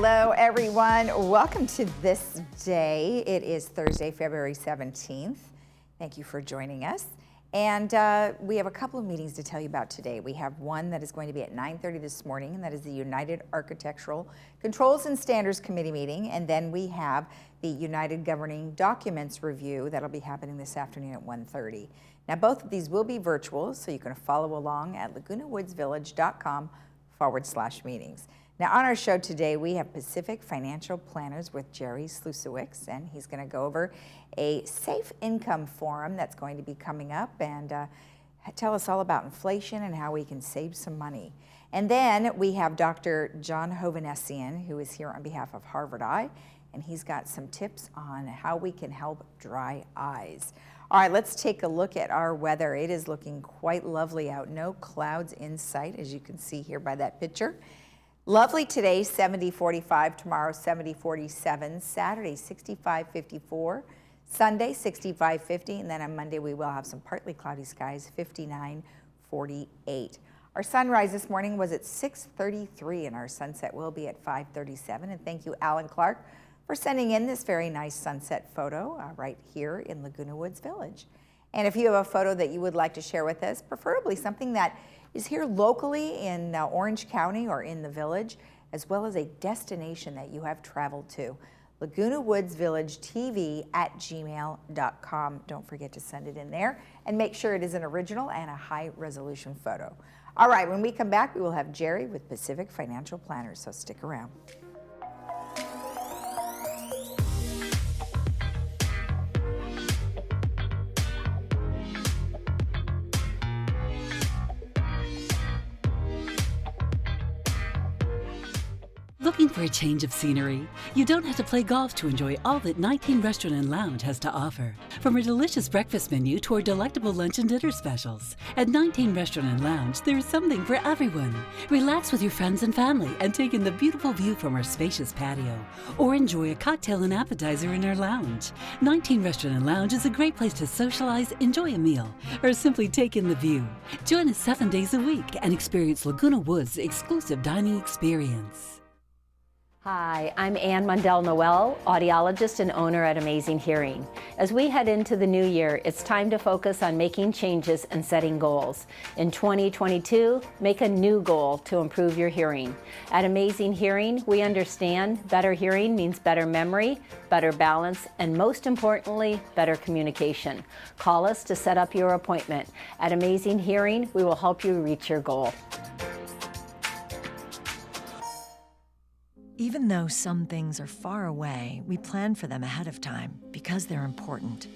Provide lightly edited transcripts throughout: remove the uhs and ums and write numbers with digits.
Hello, everyone. Welcome to This Day. It is Thursday, February 17th. Thank you for joining us. And we have a couple of meetings to tell you about today. We have one that is going to be at 9:30 this morning, and that is the United Architectural Controls and Standards Committee meeting. And then we have the United Governing Documents Review that'll be happening this afternoon at 1:30. Now, both of these will be virtual, so you can follow along at lagunawoodsvillage.com/meetings. Now, on our show today, we have Pacific Financial Planners with Jerry Slusowicz, and he's going to go over a safe income forum that's going to be coming up and tell us all about inflation and how we can save some money. And then we have Dr. John Hovannessian, who is here on behalf of Harvard Eye, and he's got some tips on how we can help dry eyes. All right, let's take a look at our weather. It is looking quite lovely out. No clouds in sight, as you can see here by that picture. Lovely today, 70-45. Tomorrow, 70-47. Saturday, 65-54. Sunday, 65-50. And then on Monday, we will have some partly cloudy skies, 59-48. Our sunrise this morning was at 6:33, and our sunset will be at 5:37. And thank you, Alan Clark, for sending in this very nice sunset photo right here in Laguna Woods Village. And if you have a photo that you would like to share with us, preferably something that is here locally in Orange County or in the village, as well as a destination that you have traveled to, Laguna Woods Village TV at gmail.com. Don't forget to send it in there and make sure it is an original and a high resolution photo. All right, when we come back, we will have Jerry with Pacific Financial Planners, so stick around. Looking for a change of scenery? You don't have to play golf to enjoy all that 19 Restaurant and Lounge has to offer. From a delicious breakfast menu to our delectable lunch and dinner specials. At 19 Restaurant and Lounge, there is something for everyone. Relax with your friends and family and take in the beautiful view from our spacious patio. Or enjoy a cocktail and appetizer in our lounge. 19 Restaurant and Lounge is a great place to socialize, enjoy a meal, or simply take in the view. Join us 7 days a week and experience Laguna Woods' exclusive dining experience. Hi, I'm Ann Mundell-Noel, audiologist and owner at Amazing Hearing. As we head into the new year, it's time to focus on making changes and setting goals. In 2022, make a new goal to improve your hearing. At Amazing Hearing, we understand better hearing means better memory, better balance, and most importantly, better communication. Call us to set up your appointment. At Amazing Hearing, we will help you reach your goal. Even though some things are far away, we plan for them ahead of time because they're important.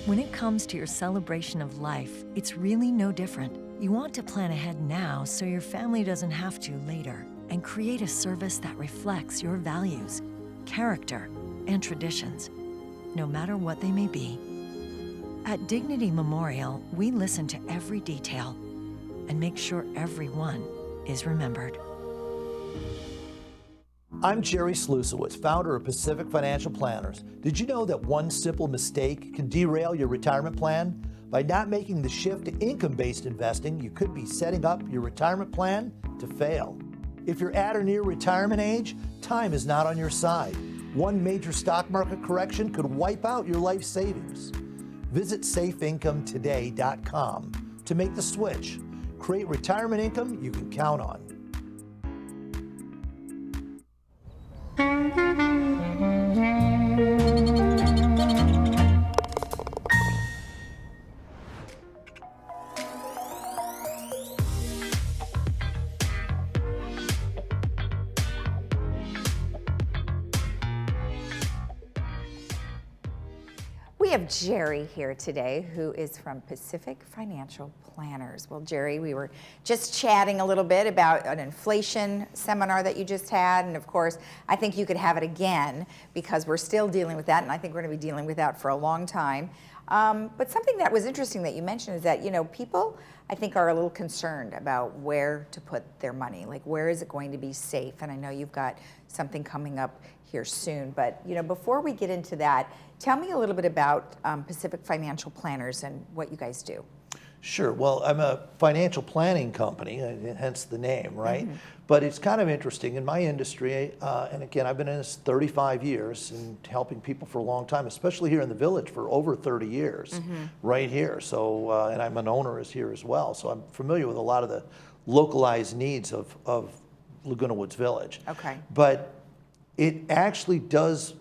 When it comes to your celebration of life, it's really no different. You want to plan ahead now so your family doesn't have to later, and create a service that reflects your values, character, and traditions, no matter what they may be. At Dignity Memorial, we listen to every detail and make sure everyone is remembered. I'm Jerry Slusowicz, founder of Pacific Financial Planners. Did you know that one simple mistake can derail your retirement plan? By not making the shift to income-based investing, you could be setting up your retirement plan to fail. If you're at or near retirement age, time is not on your side. One major stock market correction could wipe out your life savings. Visit safeincometoday.com to make the switch. Create retirement income you can count on. We have Jerry here today, who is from Pacific Financial Planners. Well, Jerry, we were just chatting a little bit about an inflation seminar that you just had, and of course, I think you could have it again because we're still dealing with that, and I think we're going to be dealing with that for a long time. But something that was interesting that you mentioned is that, you know, people, I think, are a little concerned about where to put their money. Like, where is it going to be safe? And I know you've got something coming up here soon. But, you know, before we get into that, tell me a little bit about Pacific Financial Planners and what you guys do. Sure. Well, I'm a financial planning company, hence the name, right? But it's kind of interesting in my industry, and again, I've been in this 35 years and helping people for a long time, especially here in the village for over 30 years, right here. So, and I'm an owner here as well, so I'm familiar with a lot of the localized needs of Laguna Woods Village. Okay. But it actually does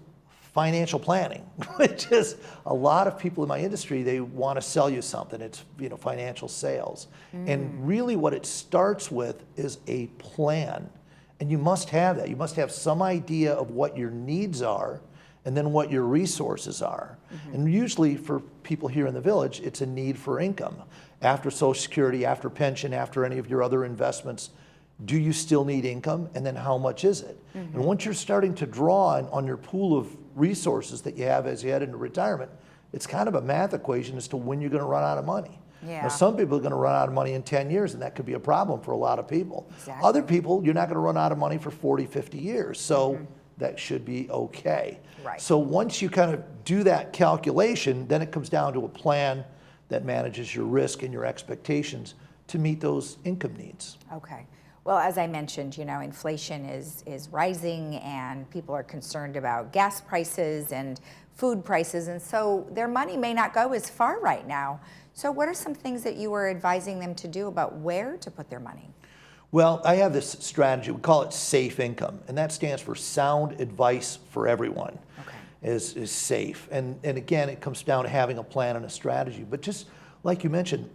financial planning, which is a lot of people in my industry, they want to sell you something. It's, financial sales. And really what it starts with is a plan. And you must have that. You must have some idea of what your needs are and then what your resources are. And usually for people here in the village, it's a need for income. After Social Security, after pension, after any of your other investments, do you still need income? And then how much is it? And once you're starting to draw on your pool of resources that you have as you head into retirement, it's kind of a math equation as to when you're going to run out of money. Yeah. Now, some people are going to run out of money in 10 years, and that could be a problem for a lot of people. Exactly. Other people, you're not going to run out of money for 40, 50 years, so that should be okay. Right. So once you kind of do that calculation, then it comes down to a plan that manages your risk and your expectations to meet those income needs. Okay. Well, as I mentioned, inflation is rising and people are concerned about gas prices and food prices, and so their money may not go as far right now. So what are some things that you were advising them to do about where to put their money? Well, I have this strategy, we call it SAFE income, and that stands for sound advice for everyone. Okay. Is safe. And again, it comes down to having a plan and a strategy. But just like you mentioned,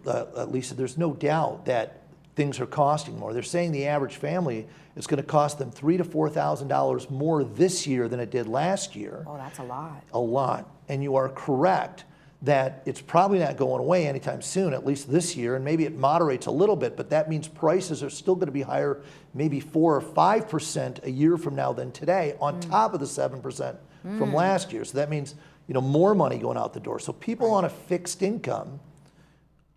Lisa, there's no doubt that things are costing more. They're saying the average family is going to cost them $3,000 to $4,000 more this year than it did last year. Oh, that's a lot. A lot. And you are correct that it's probably not going away anytime soon, at least this year, and maybe it moderates a little bit, but that means prices are still going to be higher, maybe 4 or 5% a year from now than today, on top of the 7% from last year. So that means, more money going out the door. So people on a fixed income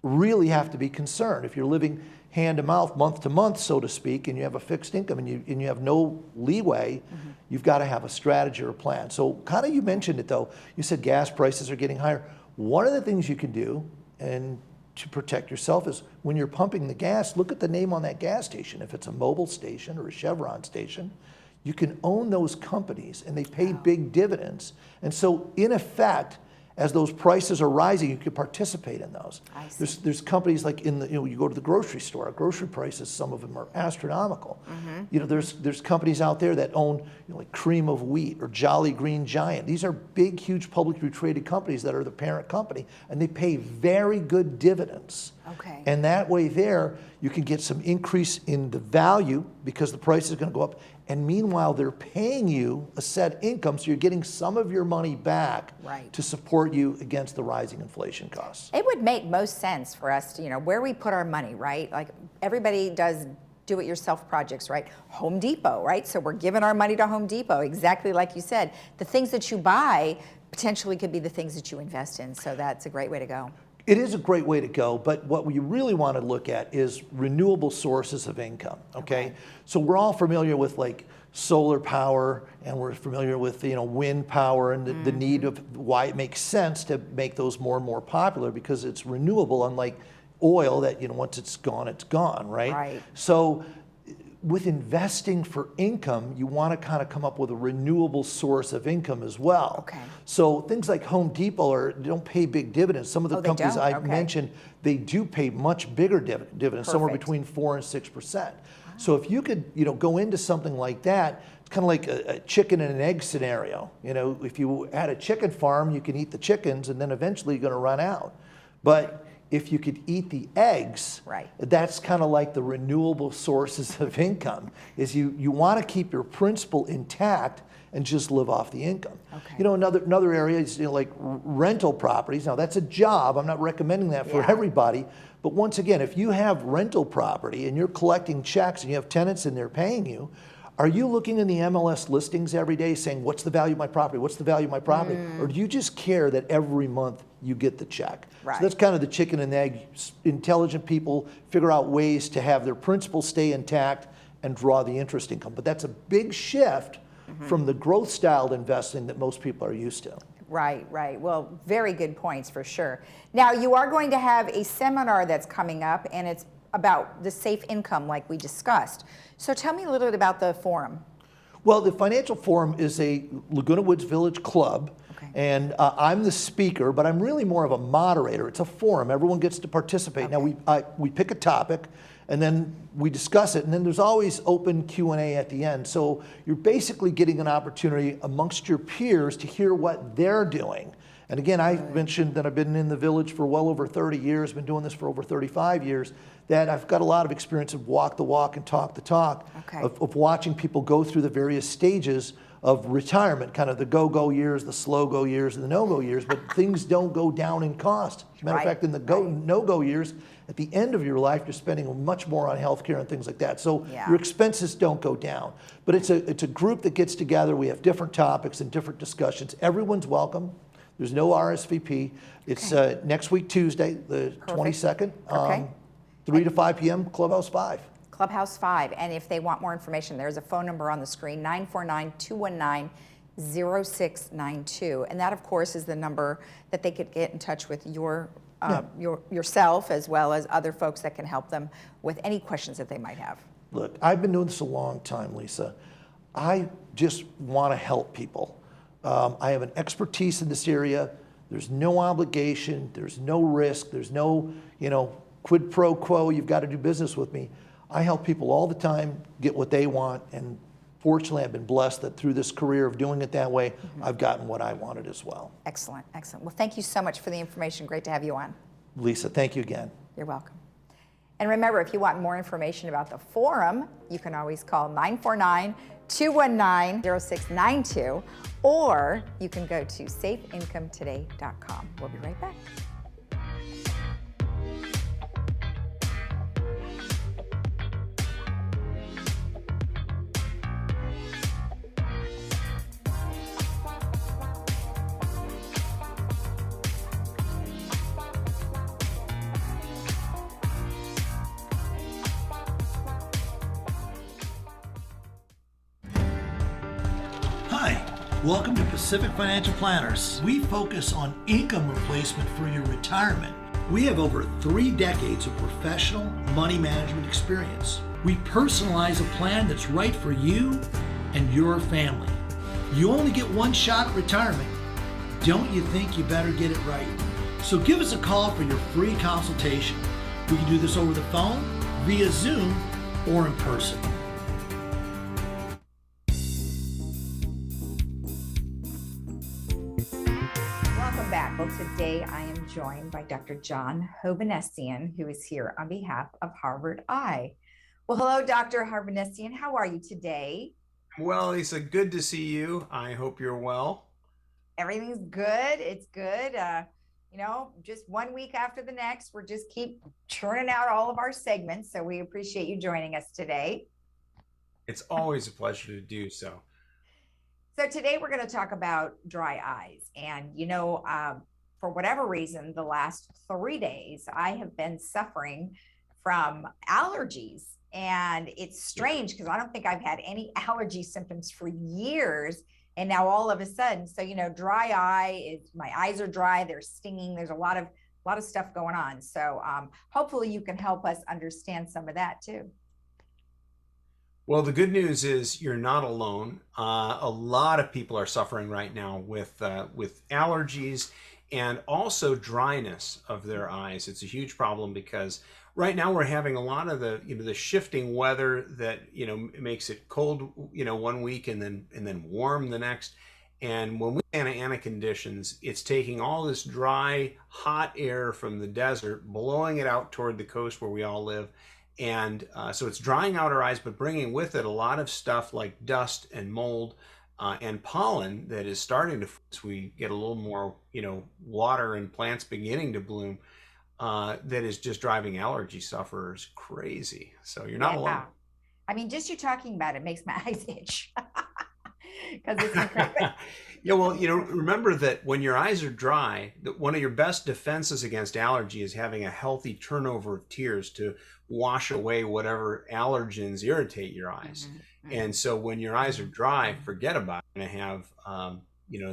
really have to be concerned. If you're living hand to mouth, month to month, so to speak, and you have a fixed income and you have no leeway, you've got to have a strategy or a plan. So kind of you mentioned it though, you said gas prices are getting higher. One of the things you can do and to protect yourself is when you're pumping the gas, look at the name on that gas station. If it's a Mobil station or a Chevron station, you can own those companies and they pay big dividends. And so in effect, as those prices are rising, you can participate in those. I see. There's companies like you go to the grocery store, grocery prices, some of them are astronomical. There's companies out there that own like Cream of Wheat or Jolly Green Giant. These are big, huge publicly traded companies that are the parent company, and they pay very good dividends. Okay. And that way there, you can get some increase in the value because the price is going to go up. And meanwhile, they're paying you a set income, so you're getting some of your money back to support you against the rising inflation costs. It would make most sense for us to, where we put our money, right? Like everybody does do-it-yourself projects, right? Home Depot, right? So we're giving our money to Home Depot, exactly like you said. The things that you buy potentially could be the things that you invest in, so that's a great way to go. It is a great way to go, but what we really want to look at is renewable sources of income, okay? So we're all familiar with like solar power, and we're familiar with wind power and the need of why it makes sense to make those more and more popular because it's renewable, unlike oil that once it's gone, right? Right. So with investing for income, you want to kind of come up with a renewable source of income as well. Okay. So things like Home Depot don't pay big dividends. Some of the companies I've mentioned, they do pay much bigger dividends, somewhere between 4 and 6%. So if you could, go into something like that, it's kind of like a chicken and an egg scenario. If you had a chicken farm, you can eat the chickens, and then eventually you're going to run out. But if you could eat the eggs, that's kind of like the renewable sources of income, is you want to keep your principal intact and just live off the income. Okay. Another area is like rental properties. Now that's a job. I'm not recommending that for everybody. But once again, if you have rental property and you're collecting checks and you have tenants in there paying you, are you looking in the MLS listings every day saying, what's the value of my property? What's the value of my property? Or do you just care that every month you get the check? Right. So that's kind of the chicken and egg. Intelligent people figure out ways to have their principal stay intact and draw the interest income. But that's a big shift from the growth styled investing that most people are used to. Right, right. Well, very good points for sure. Now, you are going to have a seminar that's coming up, and it's about the safe income like we discussed. So tell me a little bit about the forum. Well, the Financial Forum is a Laguna Woods Village club, Okay. and I'm the speaker, but I'm really more of a moderator. It's a forum. Everyone gets to participate. Okay. Now, we pick a topic, and then we discuss it, and then there's always open Q&A at the end. So you're basically getting an opportunity amongst your peers to hear what they're doing. And again, I mentioned that I've been in the village for well over 30 years, been doing this for over 35 years, that I've got a lot of experience of walk the walk and talk the talk, Okay. of watching people go through the various stages of retirement, kind of the go-go years, the slow-go years, and the no-go years, but things don't go down in cost. As a matter of Right, fact, in the no-go years, at the end of your life, you're spending much more on healthcare and things like that. So Yeah. your expenses don't go down. But it's a group that gets together. We have different topics and different discussions. Everyone's welcome. There's no RSVP. It's next week, Tuesday, the 22nd, Okay. 3 to 5 p.m., Clubhouse 5. Clubhouse 5. And if they want more information, there's a phone number on the screen, 949-219-0692. And that, of course, is the number that they could get in touch with yourself, as well as other folks that can help them with any questions that they might have. Look, I've been doing this a long time, Lisa. I just want to help people. I have an expertise in this area. There's no obligation. There's no risk. There's no, quid pro quo. You've got to do business with me. I help people all the time get what they want. And fortunately, I've been blessed that through this career of doing it that way, I've gotten what I wanted as well. Excellent, excellent. Well, thank you so much for the information. Great to have you on. Lisa, thank you again. You're welcome. And remember, if you want more information about the forum, you can always call 949-219-0692, or you can go to safeincometoday.com. We'll be right back. Hi, welcome to Pacific Financial Planners. We focus on income replacement for your retirement. We have over 3 decades of professional money management experience. We personalize a plan that's right for you and your family. You only get one shot at retirement. Don't you think you better get it right? So give us a call for your free consultation. We can do this over the phone, via Zoom, or in person. Welcome back. Well, today I am joined by Dr. John Hovannessian, who is here on behalf of Harvard Eye. Well, hello, Dr. Hovannessian. How are you today? Well, Lisa, good to see you. I hope you're well. Everything's good. It's good. Just 1 week after the next, we're just keep churning out all of our segments. So we appreciate you joining us today. It's always a pleasure to do so. So today we're going to talk about dry eyes. And, for whatever reason, the last 3 days, I have been suffering from allergies. And it's strange because I don't think I've had any allergy symptoms for years. And now all of a sudden, so, dry eye is, my eyes are dry, they're stinging. There's a lot of stuff going on. So hopefully you can help us understand some of that too. Well, the good news is you're not alone. A lot of people are suffering right now with allergies and also dryness of their eyes. It's a huge problem because right now we're having a lot of the shifting weather that makes it cold 1 week and then warm the next. And when we Santa conditions, it's taking all this dry, hot air from the desert, blowing it out toward the coast where we all live. And so it's drying out our eyes, but bringing with it a lot of stuff like dust and mold and pollen that is starting to, as we get a little more, water and plants beginning to bloom, that is just driving allergy sufferers crazy. So you're not alone. I mean, just you talking about it makes my eyes itch because it's incredible. Yeah, well, remember that when your eyes are dry, that one of your best defenses against allergy is having a healthy turnover of tears to wash away whatever allergens irritate your eyes. And so when your eyes are dry, forget about it. You're going to have,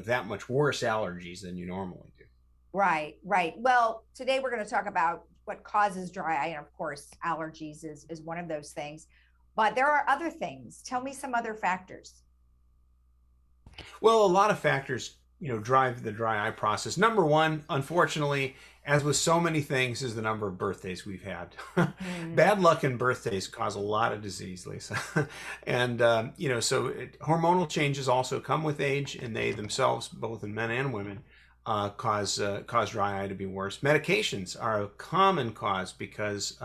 that much worse allergies than you normally do. Right, right. Well, today we're going to talk about what causes dry eye. And of course, allergies is one of those things. But there are other things. Tell me some other factors. Well, a lot of factors, drive the dry eye process. Number one, unfortunately, as with so many things, is the number of birthdays we've had. Bad luck in birthdays cause a lot of disease, Lisa. And, hormonal changes also come with age, and they themselves, both in men and women, cause dry eye to be worse. Medications are a common cause because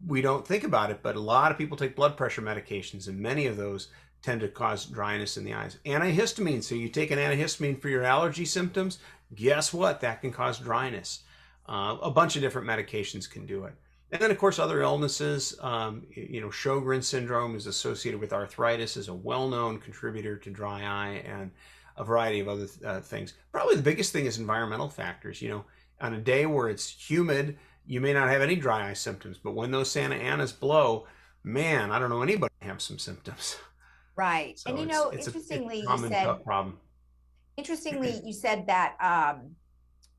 we don't think about it, but a lot of people take blood pressure medications, and many of those tend to cause dryness in the eyes. Antihistamine, so you take an antihistamine for your allergy symptoms, guess what? That can cause dryness. A bunch of different medications can do it. And then, of course, other illnesses, Sjogren's syndrome is associated with arthritis, is a well-known contributor to dry eye, and a variety of other things. Probably the biggest thing is environmental factors. On a day where it's humid, you may not have any dry eye symptoms, but when those Santa Anas blow, man, I don't know anybody have some symptoms. Right. So And it's interestingly, a common tough problem. Interestingly, you said that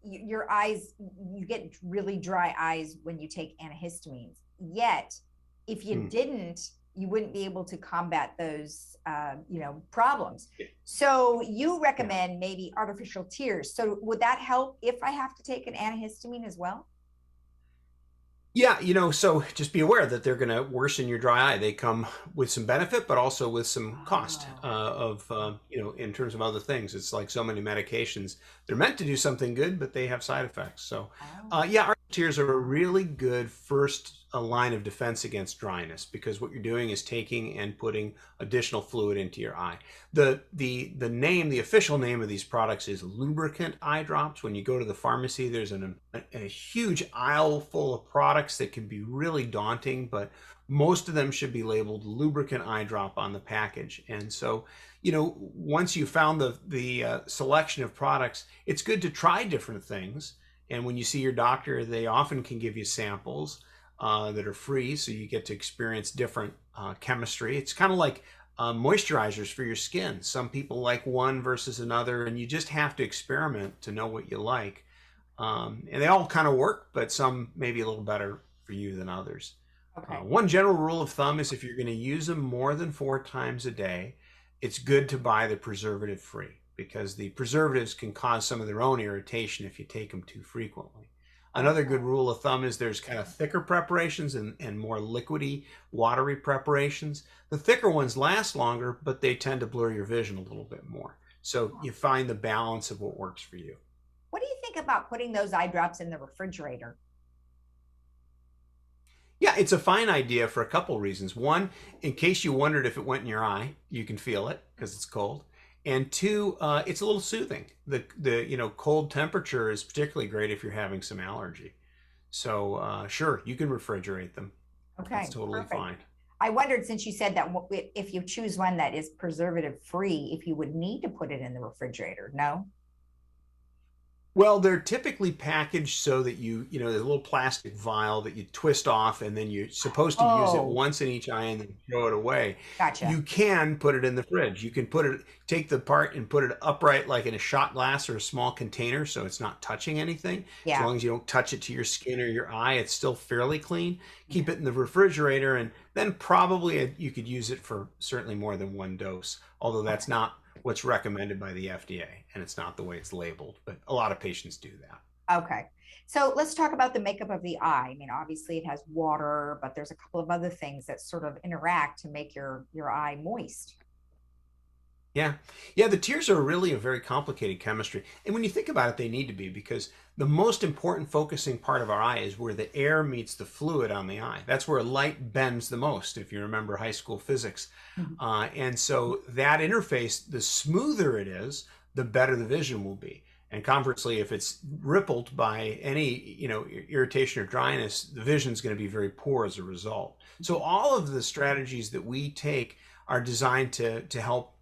your eyes, you get really dry eyes when you take antihistamines. Yet, if you didn't, you wouldn't be able to combat those, problems. So you recommend maybe artificial tears. So would that help if I have to take an antihistamine as well? Yeah, so just be aware that they're going to worsen your dry eye. They come with some benefit, but also with some cost in terms of other things. It's like so many medications. They're meant to do something good, but they have side effects. So, artificial tears are a really good first line of defense against dryness, because what you're doing is taking and putting additional fluid into your eye. The official name of these products is lubricant eye drops. When you go to the pharmacy, there's a huge aisle full of products that can be really daunting, but most of them should be labeled lubricant eye drop on the package. And so, once you found the selection of products, it's good to try different things. And when you see your doctor, they often can give you samples that are free, so you get to experience different chemistry. It's kind of like moisturizers for your skin. Some people like one versus another, and you just have to experiment to know what you like. And they all kind of work, but some may be a little better for you than others. Okay. One general rule of thumb is if you're going to use them more than 4 times a day, it's good to buy the preservative free, because the preservatives can cause some of their own irritation if you take them too frequently. Another good rule of thumb is there's kind of thicker preparations and more liquidy, watery preparations. The thicker ones last longer, but they tend to blur your vision a little bit more. So you find the balance of what works for you. What do you think about putting those eye drops in the refrigerator? Yeah, it's a fine idea for a couple reasons. One, in case you wondered if it went in your eye, you can feel it because it's cold. And 2, it's a little soothing. The cold temperature is particularly great if you're having some allergy. So sure, you can refrigerate them. Okay, it's totally perfect. fine. I wondered, since you said that if you choose one that is preservative free, if you would need to put it in the refrigerator. No? Well, they're typically packaged so that there's a little plastic vial that you twist off, and then you're supposed to use it once in each eye and then throw it away. Gotcha. You can put it in the fridge. You can take the part and put it upright like in a shot glass or a small container, so it's not touching anything. Yeah. As long as you don't touch it to your skin or your eye, it's still fairly clean. Keep it in the refrigerator, and then probably you could use it for certainly more than 1 dose, although that's not what's recommended by the FDA, and it's not the way it's labeled, but a lot of patients do that. Okay. So let's talk about the makeup of the eye. I mean, obviously it has water, but there's a couple of other things that sort of interact to make your eye moist. Yeah. The tears are really a very complicated chemistry. And when you think about it, they need to be, because the most important focusing part of our eye is where the air meets the fluid on the eye. That's where light bends the most, if you remember high school physics. And so that interface, the smoother it is, the better the vision will be. And conversely, if it's rippled by any, irritation or dryness, the vision is going to be very poor as a result. So all of the strategies that we take are designed to help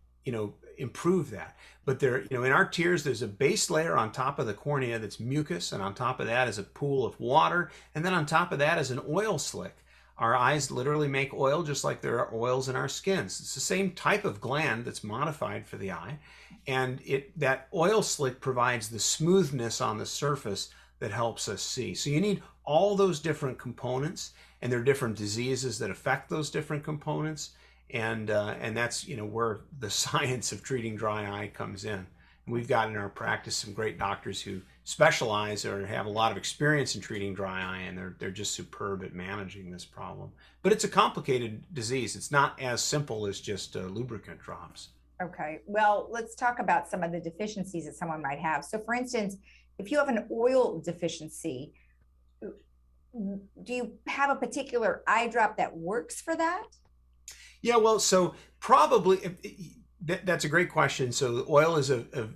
improve that. But there, in our tears, there's a base layer on top of the cornea that's mucus, and on top of that is a pool of water, and then on top of that is an oil slick. Our eyes literally make oil just like there are oils in our skins. It's the same type of gland that's modified for the eye. And that oil slick provides the smoothness on the surface that helps us see. So you need all those different components, and there are different diseases that affect those different components. And that's, where the science of treating dry eye comes in. And we've got in our practice some great doctors who specialize or have a lot of experience in treating dry eye, and they're just superb at managing this problem. But it's a complicated disease. It's not as simple as just lubricant drops. Okay, well, let's talk about some of the deficiencies that someone might have. So for instance, if you have an oil deficiency, do you have a particular eye drop that works for that? Yeah, well, so probably that's a great question. So the oil is a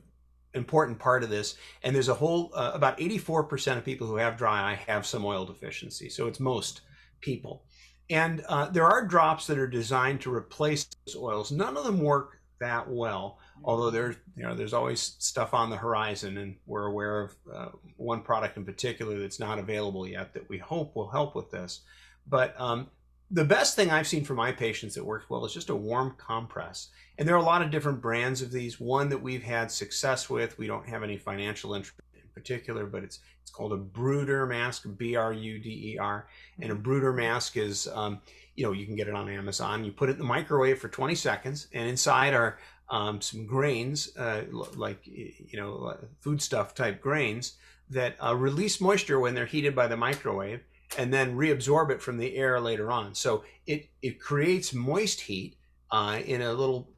important part of this, and there's a whole about 84% of people who have dry eye have some oil deficiency. So it's most people, and there are drops that are designed to replace those oils. None of them work that well, although there's always stuff on the horizon, and we're aware of one product in particular that's not available yet that we hope will help with this. But the best thing I've seen for my patients that works well is just a warm compress. And there are a lot of different brands of these. One that we've had success with, we don't have any financial interest in particular, but it's called a Bruder mask, B-R-U-D-E-R. And a Bruder mask is, you can get it on Amazon. You put it in the microwave for 20 seconds, and inside are some grains, foodstuff type grains that release moisture when they're heated by the microwave, and then reabsorb it from the air later on. So it creates moist heat in a little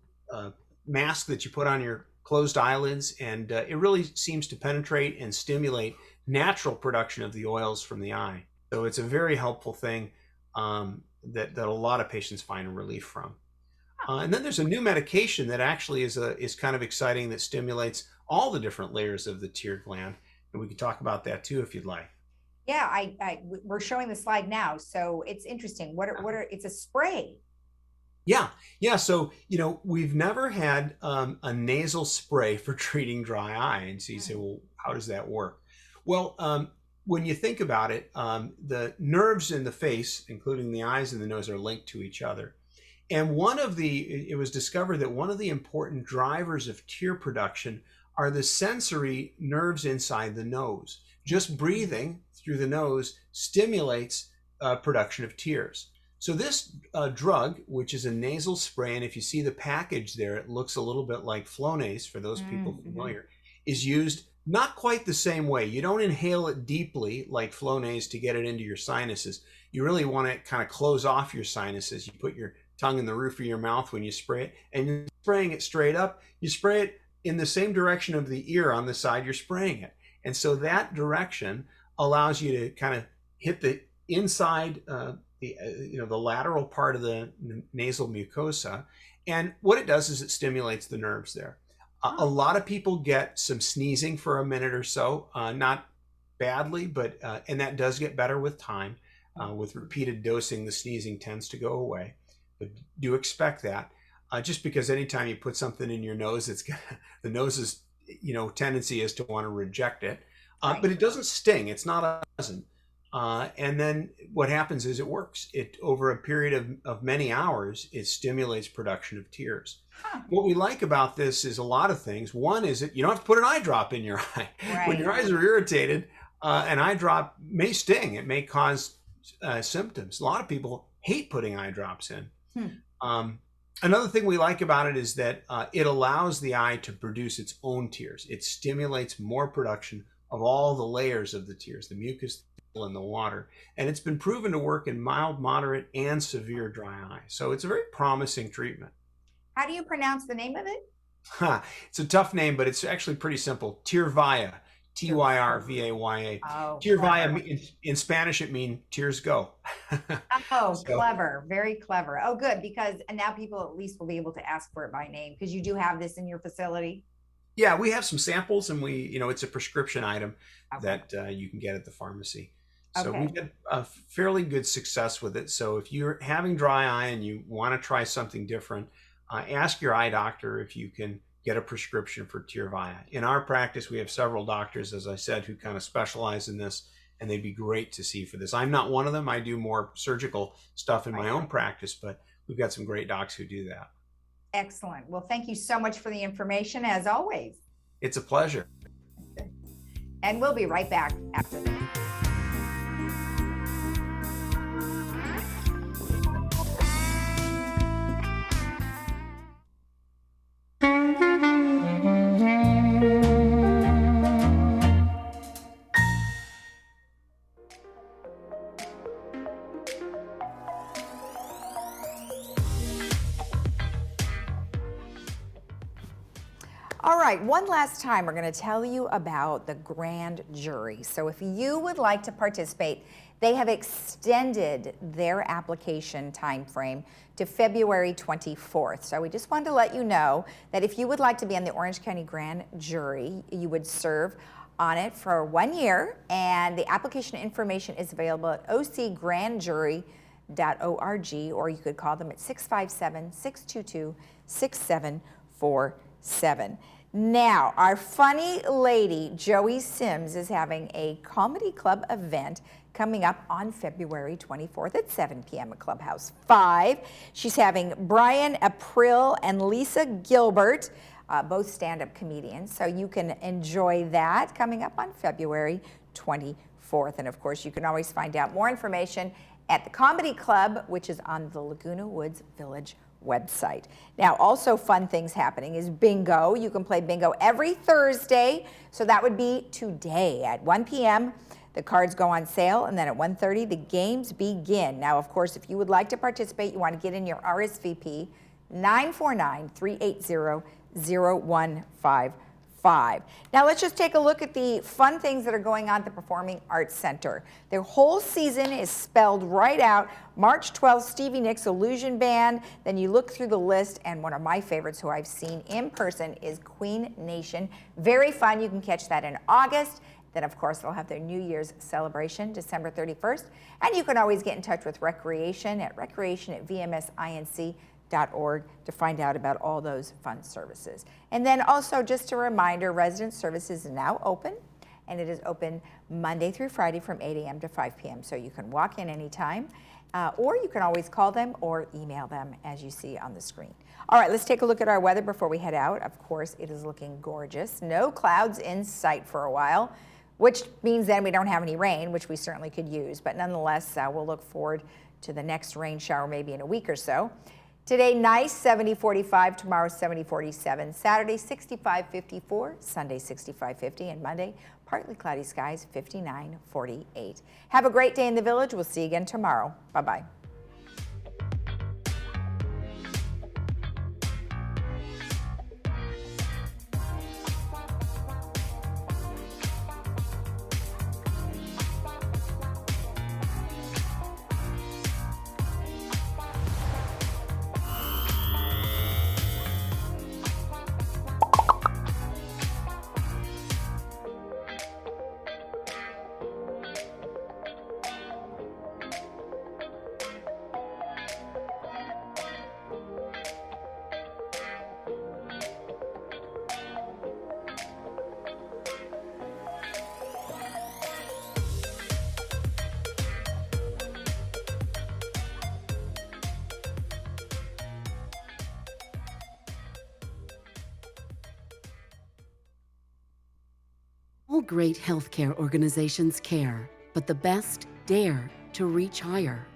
mask that you put on your closed eyelids, and it really seems to penetrate and stimulate natural production of the oils from the eye. So it's a very helpful thing that a lot of patients find a relief from. And then there's a new medication that actually is kind of exciting, that stimulates all the different layers of the tear gland, and we can talk about that too if you'd like. Yeah, we're showing the slide now, so it's interesting. It's a spray. Yeah. So, we've never had a nasal spray for treating dry eye. And so you say, well, how does that work? Well, when you think about it, the nerves in the face, including the eyes and the nose, are linked to each other. And it was discovered that one of the important drivers of tear production are the sensory nerves inside the nose. Just breathing through the nose stimulates production of tears. So this drug, which is a nasal spray, and if you see the package there, it looks a little bit like Flonase, for those people familiar, is used not quite the same way. You don't inhale it deeply like Flonase to get it into your sinuses. You really want to kind of close off your sinuses. You put your tongue in the roof of your mouth when you spray it, and you're spraying it straight up. You spray it in the same direction of the ear on the side you're spraying it. And so that direction allows you to kind of hit the inside, the lateral part of the nasal mucosa. And what it does is it stimulates the nerves there. A lot of people get some sneezing for a minute or so, not badly, but and that does get better with time. With repeated dosing, the sneezing tends to go away. But do expect that. Just because anytime you put something in your nose, the nose's tendency is to want to reject it. But it doesn't sting. It's not pleasant. And then what happens is it works. It over a period of many hours, it stimulates production of tears. What we like about this is a lot of things. One is that you don't have to put an eye drop in your eye. Right. When your eyes are irritated, an eye drop may sting. It may cause symptoms. A lot of people hate putting eye drops in. Another thing we like about it is that it allows the eye to produce its own tears. It stimulates more production of all the layers of the tears, the mucus and the water. And it's been proven to work in mild, moderate, and severe dry eye. So it's a very promising treatment. How do you pronounce the name of it? It's a tough name, but it's actually pretty simple. Tyrvaya, Tyrvaya. Oh, Tyrvaya, in Spanish, it means tears go. Oh, so clever. Very clever. Oh, good. Because now people at least will be able to ask for it by name, because you do have this in your facility. Yeah, we have some samples, and it's a prescription item that you can get at the pharmacy. So we've had a fairly good success with it. So if you're having dry eye and you want to try something different, ask your eye doctor if you can get a prescription for Tyrvaya. In our practice, we have several doctors, as I said, who kind of specialize in this, and they'd be great to see for this. I'm not one of them. I do more surgical stuff in my own practice, but we've got some great docs who do that. Excellent. Well, thank you so much for the information, as always. It's a pleasure. And we'll be right back after this. All right, one last time, we're going to tell you about the grand jury. So if you would like to participate, they have extended their application time frame to February 24th. So we just wanted to let you know that if you would like to be on the Orange County grand jury, you would serve on it for 1 year, and the application information is available at ocgrandjury.org, or you could call them at 657-622-6747. Now, our funny lady, Joey Sims, is having a comedy club event coming up on February 24th at 7 p.m. at Clubhouse 5. She's having Brian April and Lisa Gilbert, both stand-up comedians, so you can enjoy that coming up on February 24th. And of course, you can always find out more information at the Comedy Club, which is on the Laguna Woods Village website. Now, also fun things happening is bingo. You can play bingo every Thursday, so that would be today at 1 p.m. The cards go on sale, and then at 1:30 the games begin. Now, of course, if you would like to participate, you want to get in your RSVP, 949-380-0155. Now let's just take a look at the fun things that are going on at the Performing Arts Center. Their whole season is spelled right out. March 12th, Stevie Nicks Illusion Band. Then you look through the list, and one of my favorites who I've seen in person is Queen Nation. Very fun. You can catch that in August. Then, of course, they'll have their New Year's celebration, December 31st. And you can always get in touch with Recreation at vmsinc.org to find out about all those fun services. And then also just a reminder, Resident Services is now open, and it is open Monday through Friday from 8 a.m. to 5 p.m. So you can walk in anytime, or you can always call them or email them as you see on the screen. All right, let's take a look at our weather before we head out. Of course, it is looking gorgeous. No clouds in sight for a while, which means then we don't have any rain, which we certainly could use. But nonetheless, we'll look forward to the next rain shower maybe in a week or so. Today, nice, 70-45. Tomorrow, 70-47. Saturday, 65-54. Sunday, 65-50. And Monday, partly cloudy skies, 59-48. Have a great day in the village. We'll see you again tomorrow. Bye-bye. All great healthcare organizations care, but the best dare to reach higher.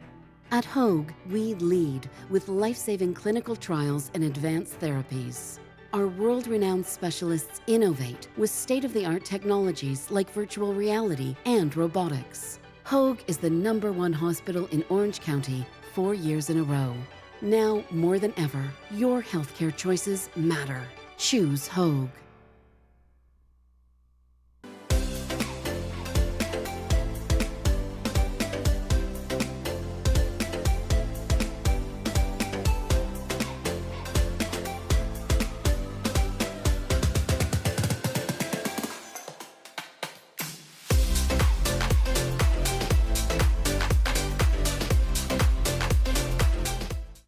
At Hoag, we lead with life-saving clinical trials and advanced therapies. Our world-renowned specialists innovate with state-of-the-art technologies like virtual reality and robotics. Hoag is the #1 hospital in Orange County 4 years in a row. Now, more than ever, your healthcare choices matter. Choose Hoag.